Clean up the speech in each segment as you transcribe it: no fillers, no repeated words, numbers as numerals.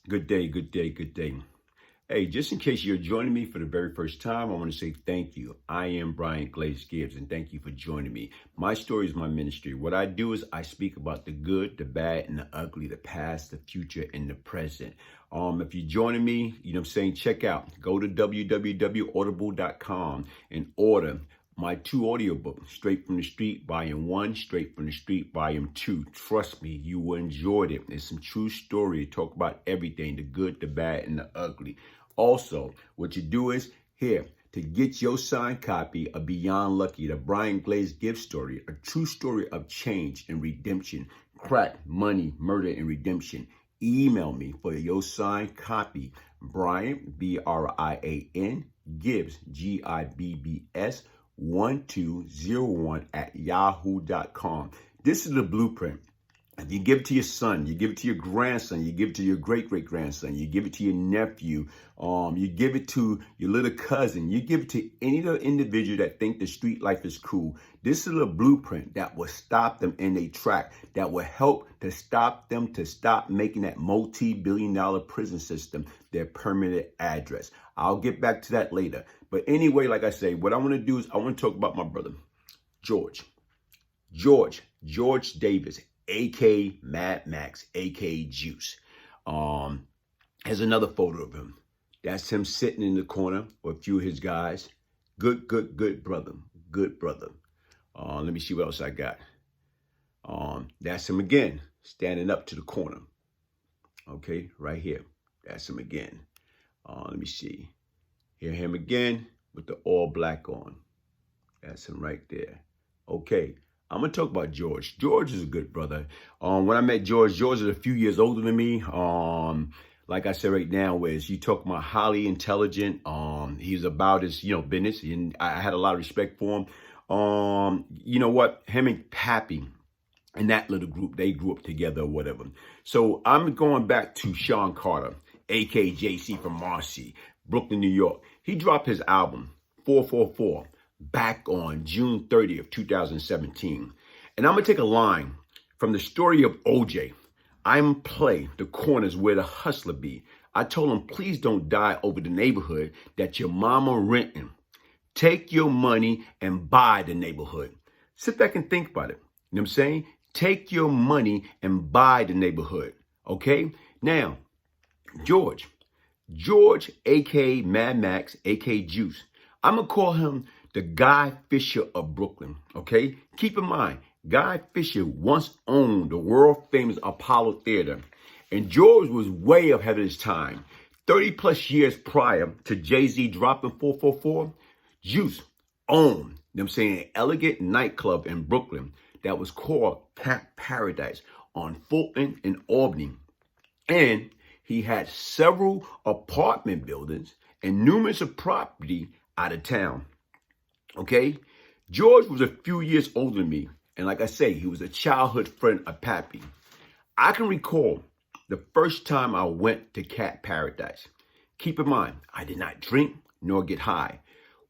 Good day, good day, good day. Hey, just in case you're joining me for the very first time, I want to say thank you. I am Glaze Gibbs, and thank you for joining me. My story is my ministry. What I do is I speak about the good, the bad, and the ugly, the past, the future, and the present. If you're joining me, check out, go to www.audible.com and order my 2 audiobooks, Straight from the Street, Volume 1, Straight from the Street, Volume 2. Trust me, you will enjoy it. It's some true story. Talk about everything, the good, the bad, and the ugly. Also, what you do is, here, to get your signed copy of Beyond Lucky, the Glaze Gibbs story, a true story of change and redemption, crack, money, murder, and redemption. Email me for your signed copy, Brian, Brian, Gibbs, Gibbs, 1201 at yahoo.com. This is the blueprint. If you give it to your son, you give it to your grandson, you give it to your great-great-grandson, you give it to your nephew, you give it to your little cousin, you give it to any other individual that think the street life is cool. This is a blueprint that will stop them in their track, that will help to stop them to stop making that multi-billion-dollar prison system their permanent address. I'll get back to that later. But anyway, like I say, what I want to do is I want to talk about my brother, George Davis, a.k.a. Mad Max, a.k.a. Juice. Here's another photo of him. That's him sitting in the corner with a few of his guys. Good brother. Good brother. Let me see what else I got. That's him again, standing up to the corner. Okay, right here. That's him again. Let me see. Hear him again with the all black on. That's him right there. Okay. I'm going to talk about George. George is a good brother. When I met George is a few years older than me. Like I said right now, is you talk about highly intelligent. He's about his, business, and I had a lot of respect for him. You know what? Him and Pappy and that little group, they grew up together or whatever. So I'm going back to Sean Carter, a.k.a. JC from Marcy, Brooklyn, New York. He dropped his album, 444. Back on June 30th, 2017. And I'm going to take a line from the story of OJ. I'm play the corners where the hustler be. I told him, please don't die over the neighborhood that your mama renting. Take your money and buy the neighborhood. Sit back and think about it. You know what I'm saying? Take your money and buy the neighborhood. Okay? Now, George, a.k.a. Mad Max, a.k.a. Juice. I'm going to call him the Guy Fisher of Brooklyn, okay? Keep in mind, Guy Fisher once owned the world-famous Apollo Theater, and George was way ahead of his time. 30-plus years prior to Jay-Z dropping 444, Juice owned, an elegant nightclub in Brooklyn that was called Cat Paradise on Fulton and Albany. And he had several apartment buildings and numerous of property out of town. Okay, George was a few years older than me. And like I say, he was a childhood friend of Pappy. I can recall the first time I went to Cat Paradise. Keep in mind, I did not drink nor get high.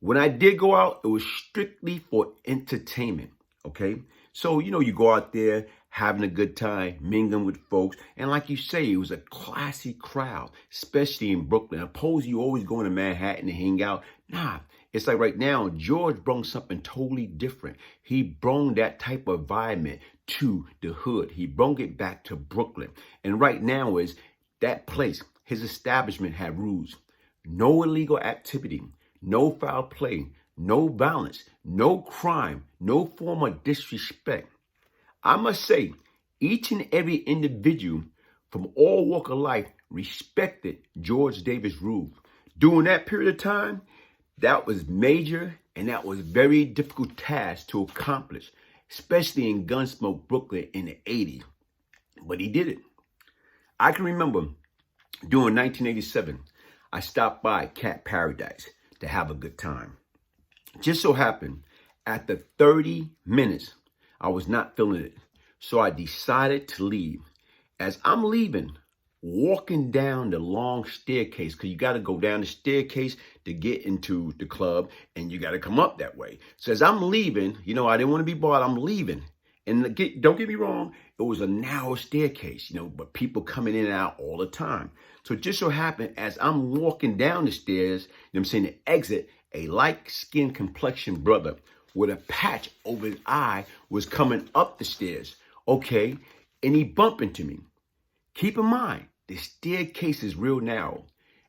When I did go out, it was strictly for entertainment. Okay, so, you go out there having a good time, mingling with folks. And like you say, it was a classy crowd, especially in Brooklyn. Opposed you always going to Manhattan to hang out. Nah. It's like right now, George brought something totally different. He brought that type of environment to the hood. He brought it back to Brooklyn. And right now is that place, his establishment had rules. No illegal activity, no foul play, no violence, no crime, no form of disrespect. I must say, each and every individual from all walk of life respected George Davis' rules. During that period of time, that was major, and that was very difficult task to accomplish, especially in Gunsmoke, Brooklyn in the 80s. But he did it. I can remember during 1987, I stopped by Cat Paradise to have a good time. Just so happened, after 30 minutes, I was not feeling it. So I decided to leave. As I'm leaving, walking down the long staircase, because you got to go down the staircase to get into the club, and you got to come up that way. So as I'm leaving, I didn't want to be bothered. I'm leaving. And don't get me wrong, it was a narrow staircase, but people coming in and out all the time. So it just so happened, as I'm walking down the stairs, the exit, a light-skinned complexion brother with a patch over his eye was coming up the stairs. Okay, and he bumped into me. Keep in mind, the staircase is real narrow.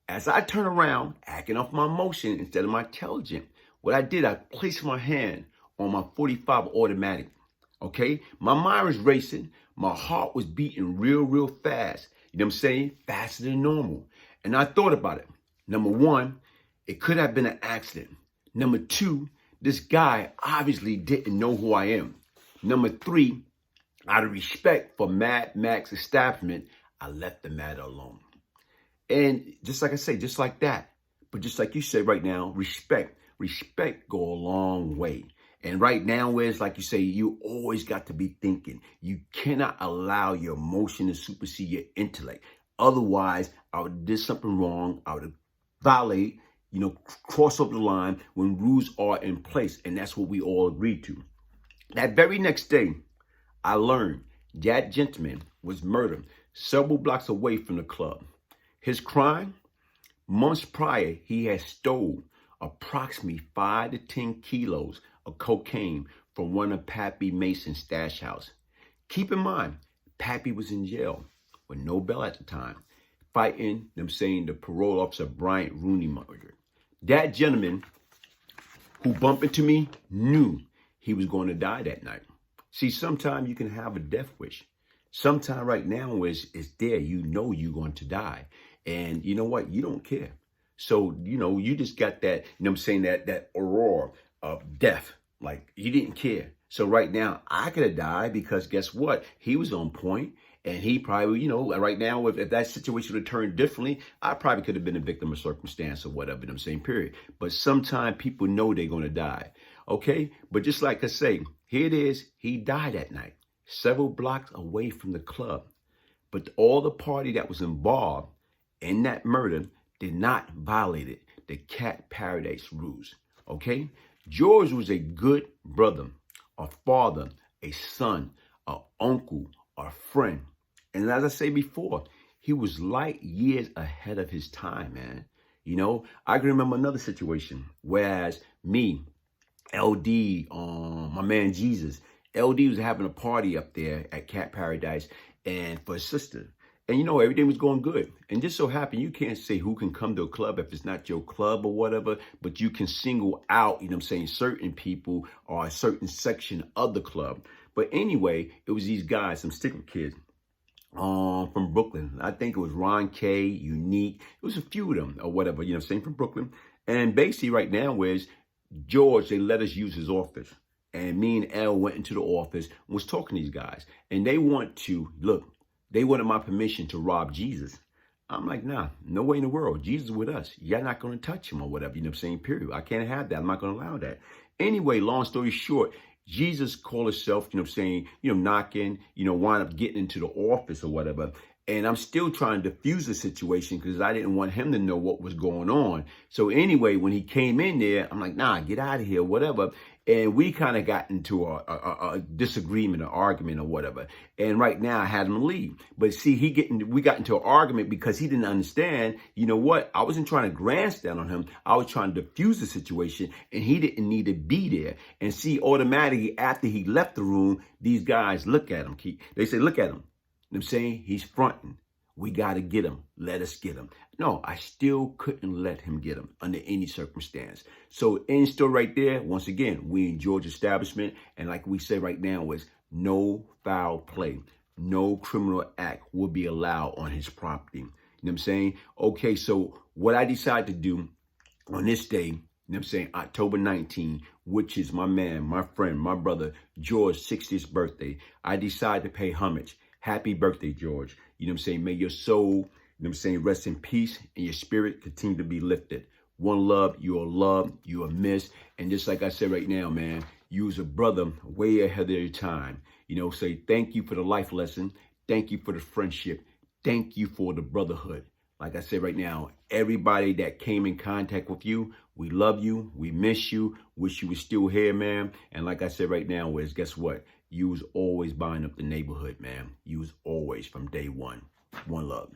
As I turn around, acting off my emotion instead of my intelligence, what I did, I placed my hand on my 45 automatic. Okay, my mind was racing. My heart was beating real fast. Faster than normal. And I thought about it. Number one, it could have been an accident. Number two, this guy obviously didn't know who I am. Number three, out of respect for Mad Max establishment, I left the matter alone. And just like I say, just like that, but just like you said right now, respect go a long way. And right now is, like you say, you always got to be thinking. You cannot allow your emotion to supersede your intellect. Otherwise, I would have did something wrong. I would have violated, cross over the line when rules are in place. And that's what we all agreed to. That very next day, I learned that gentleman was murdered several blocks away from the club. His crime? Months prior, he had stolen approximately 5 to 10 kilos of cocaine from one of Pappy Mason's stash house. Keep in mind, Pappy was in jail with no bail at the time, fighting the parole officer Bryant Rooney murder. That gentleman who bumped into me knew he was going to die that night. See, sometimes you can have a death wish. Sometimes right now it's there. You're going to die. And you know what? You don't care. So, you just got that, that aurora of death. Like, you didn't care. So right now, I could have died because guess what? He was on point. And he probably, right now, if that situation would have turned differently, I probably could have been a victim of circumstance or whatever, period. But sometimes people know they're going to die. Okay? But just like I say, here it is. He died that night, several blocks away from the club. But all the party that was involved in that murder did not violate the Cat Paradise rules. Okay? George was a good brother, a father, a son, an uncle, a friend. And as I say before, he was light years ahead of his time, man. I can remember another situation, whereas me, LD, my man Jesus, LD was having a party up there at Cat Paradise and for his sister. And everything was going good. And just so happened, you can't say who can come to a club if it's not your club or whatever, but you can single out, certain people or a certain section of the club. But anyway, it was these guys, some sticker kids from Brooklyn. I think it was Ron K, Unique. It was a few of them or whatever, from Brooklyn. And basically right now is George, they let us use his office. And me and L went into the office and was talking to these guys. And they wanted my permission to rob Jesus. I'm like, nah, no way in the world. Jesus is with us. You're not going to touch him or whatever, period. I can't have that. I'm not going to allow that. Anyway, long story short, Jesus called himself, knocking, wind up getting into the office or whatever. And I'm still trying to diffuse the situation because I didn't want him to know what was going on. So anyway, when he came in there, I'm like, nah, get out of here, whatever. And we kind of got into a disagreement, an argument or whatever. And right now I had him leave. But see, we got into an argument because he didn't understand, I wasn't trying to grandstand on him. I was trying to diffuse the situation and he didn't need to be there. And see, automatically after he left the room, these guys look at him. They say, look at him. He's fronting. We got to get him. Let us get him. No, I still couldn't let him get him under any circumstance. So in store right there, once again, we in George establishment. And like we say right now is no foul play. No criminal act will be allowed on his property. Okay, so what I decided to do on this day, October 19, which is my man, my friend, my brother, George's 60th birthday, I decided to pay homage. Happy birthday, George. May your soul, rest in peace and your spirit continue to be lifted. One love, you are loved, you are missed. And just like I said right now, man, you was a brother way ahead of your time. Say thank you for the life lesson. Thank you for the friendship. Thank you for the brotherhood. Like I said right now, everybody that came in contact with you, we love you, we miss you, wish you was still here, man. And like I said right now, Wiz, guess what? You was always buying up the neighborhood, man. You was always from day one. One love.